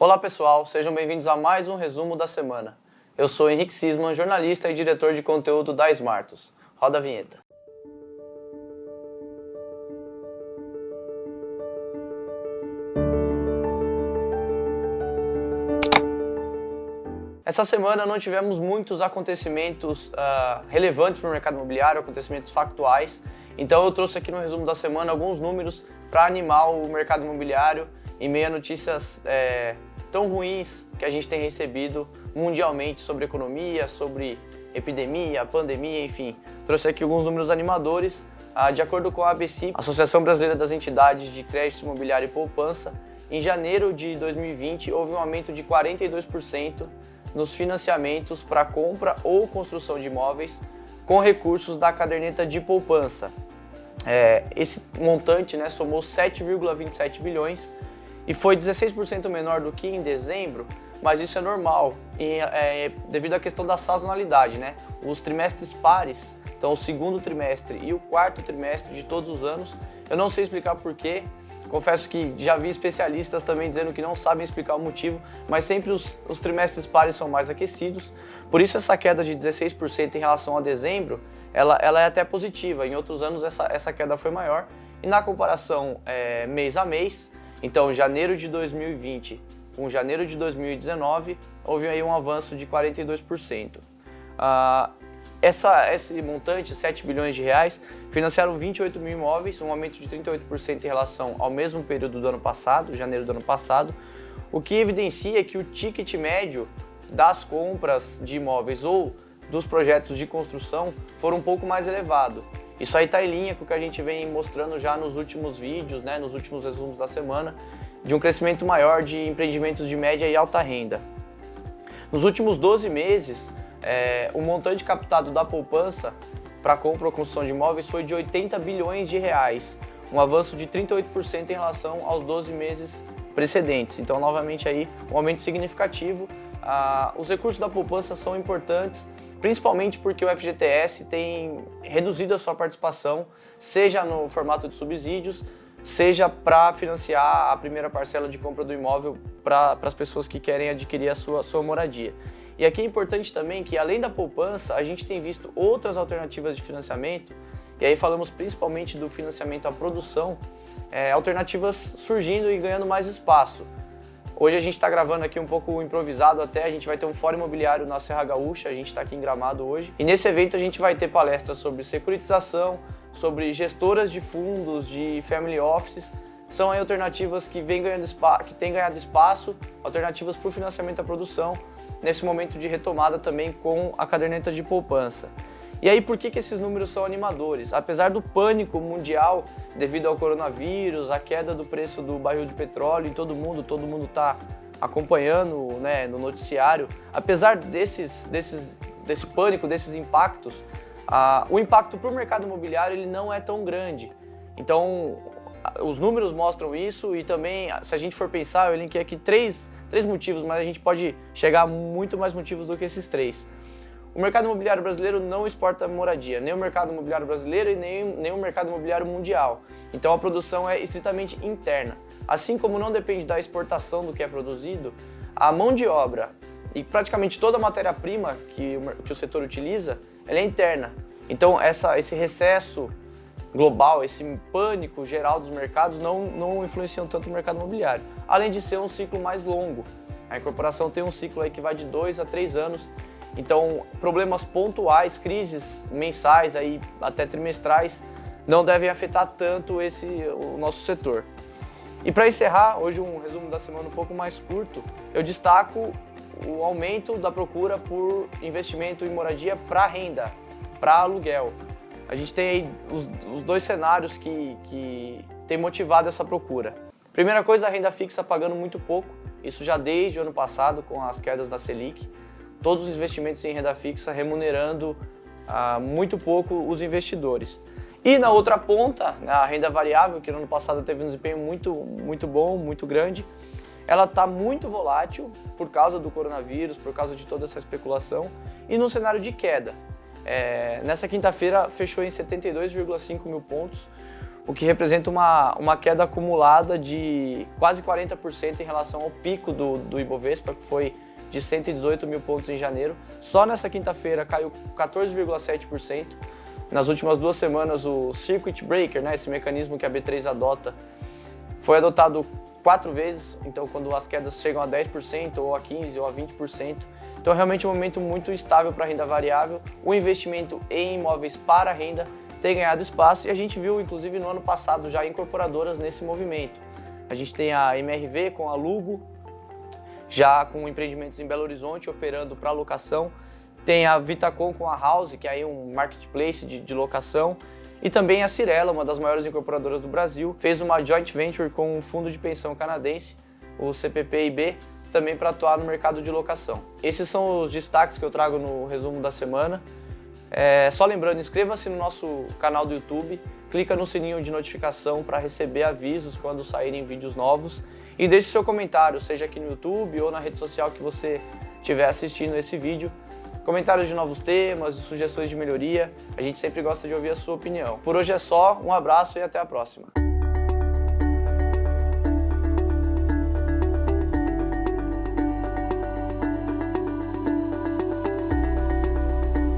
Olá pessoal, sejam bem-vindos a mais um resumo da semana. Eu sou Henrique Sisman, jornalista e diretor de conteúdo da Smartus. Roda a vinheta. Essa semana não tivemos muitos acontecimentos relevantes para o mercado imobiliário, acontecimentos factuais. Então eu trouxe aqui no resumo da semana alguns números para animar o mercado imobiliário em meio a notícias tão ruins que a gente tem recebido mundialmente sobre economia, sobre epidemia, pandemia, enfim. Trouxe aqui alguns números animadores. De acordo com a ABCIP, Associação Brasileira das Entidades de Crédito Imobiliário e Poupança, em janeiro de 2020 houve um aumento de 42% nos financiamentos para compra ou construção de imóveis com recursos da caderneta de poupança. Esse montante, somou 7,27 bilhões e foi 16% menor do que em dezembro, mas isso é normal devido à questão da sazonalidade, Os trimestres pares, então o segundo trimestre e o quarto trimestre de todos os anos, eu não sei explicar porquê. Confesso que já vi especialistas também dizendo que não sabem explicar o motivo, mas sempre os trimestres pares são mais aquecidos. Por isso essa queda de 16% em relação a dezembro, ela é até positiva. Em outros anos essa queda foi maior. E na comparação mês a mês, então janeiro de 2020 com janeiro de 2019, houve aí um avanço de 42%. Esse montante, 7 bilhões de reais, financiaram 28 mil imóveis, um aumento de 38% em relação ao mesmo período do ano passado, janeiro do ano passado, o que evidencia que o ticket médio das compras de imóveis ou dos projetos de construção foram um pouco mais elevado. Isso aí está em linha com o que a gente vem mostrando já nos últimos vídeos, nos últimos resumos da semana, de um crescimento maior de empreendimentos de média e alta renda. Nos últimos 12 meses, o montante captado da poupança para compra ou construção de imóveis foi de 80 bilhões de reais, um avanço de 38% em relação aos 12 meses precedentes. Então, novamente, aí, um aumento significativo. Os recursos da poupança são importantes, principalmente porque o FGTS tem reduzido a sua participação, seja no formato de subsídios, seja para financiar a primeira parcela de compra do imóvel para as pessoas que querem adquirir a sua moradia. E aqui é importante também que, além da poupança, a gente tem visto outras alternativas de financiamento, e aí falamos principalmente do financiamento à produção, alternativas surgindo e ganhando mais espaço. Hoje a gente está gravando aqui um pouco improvisado até, a gente vai ter um fórum imobiliário na Serra Gaúcha, a gente está aqui em Gramado hoje. E nesse evento a gente vai ter palestras sobre securitização, sobre gestoras de fundos, de family offices. São aí alternativas que têm ganhado espaço, alternativas para o financiamento à produção, nesse momento de retomada também com a caderneta de poupança. E aí, por que esses números são animadores? Apesar do pânico mundial devido ao coronavírus, a queda do preço do barril de petróleo em todo mundo está acompanhando no noticiário, apesar desse pânico, desses impactos, o impacto para o mercado imobiliário ele não é tão grande. Então, os números mostram isso e também, se a gente for pensar, eu linkei aqui três motivos, mas a gente pode chegar a muito mais motivos do que esses três. O mercado imobiliário brasileiro não exporta moradia, nem o mercado imobiliário brasileiro e nem o mercado imobiliário mundial. Então a produção é estritamente interna. Assim como não depende da exportação do que é produzido, a mão de obra e praticamente toda a matéria-prima que o setor utiliza, ela é interna. Então esse recesso global, esse pânico geral dos mercados não influenciam tanto o mercado imobiliário. Além de ser um ciclo mais longo. A incorporação tem um ciclo aí que vai de 2 a 3 anos. Então, problemas pontuais, crises mensais, aí, até trimestrais, não devem afetar tanto o nosso setor. E para encerrar, hoje um resumo da semana um pouco mais curto, eu destaco o aumento da procura por investimento em moradia para renda, para aluguel. A gente tem aí os dois cenários que têm motivado essa procura. Primeira coisa, a renda fixa pagando muito pouco, isso já desde o ano passado com as quedas da Selic. Todos os investimentos em renda fixa remunerando muito pouco os investidores. E na outra ponta, a renda variável, que no ano passado teve um desempenho muito bom, muito grande, ela está muito volátil por causa do coronavírus, por causa de toda essa especulação e num cenário de queda. Nessa quinta-feira fechou em 72,5 mil pontos, o que representa uma queda acumulada de quase 40% em relação ao pico do Ibovespa, que foi de 118 mil pontos em janeiro. Só nessa quinta-feira caiu 14,7%. Nas últimas 2 semanas, o Circuit Breaker, né, esse mecanismo que a B3 adota, foi adotado 4 vezes, então quando as quedas chegam a 10%, ou a 15%, ou a 20%. Então realmente é um momento muito estável para a renda variável. O investimento em imóveis para renda tem ganhado espaço e a gente viu, inclusive, no ano passado já incorporadoras nesse movimento. A gente tem a MRV com a Lugo, já com empreendimentos em Belo Horizonte operando para locação. Tem a Vitacom com a House, que é aí um marketplace de locação. E também a Cyrela, uma das maiores incorporadoras do Brasil, fez uma joint venture com um fundo de pensão canadense, o CPPIB, também para atuar no mercado de locação. Esses são os destaques que eu trago no resumo da semana. Só lembrando, inscreva-se no nosso canal do YouTube, clica no sininho de notificação para receber avisos quando saírem vídeos novos e deixe seu comentário, seja aqui no YouTube ou na rede social que você estiver assistindo esse vídeo. Comentários de novos temas, de sugestões de melhoria, a gente sempre gosta de ouvir a sua opinião. Por hoje é só, um abraço e até a próxima.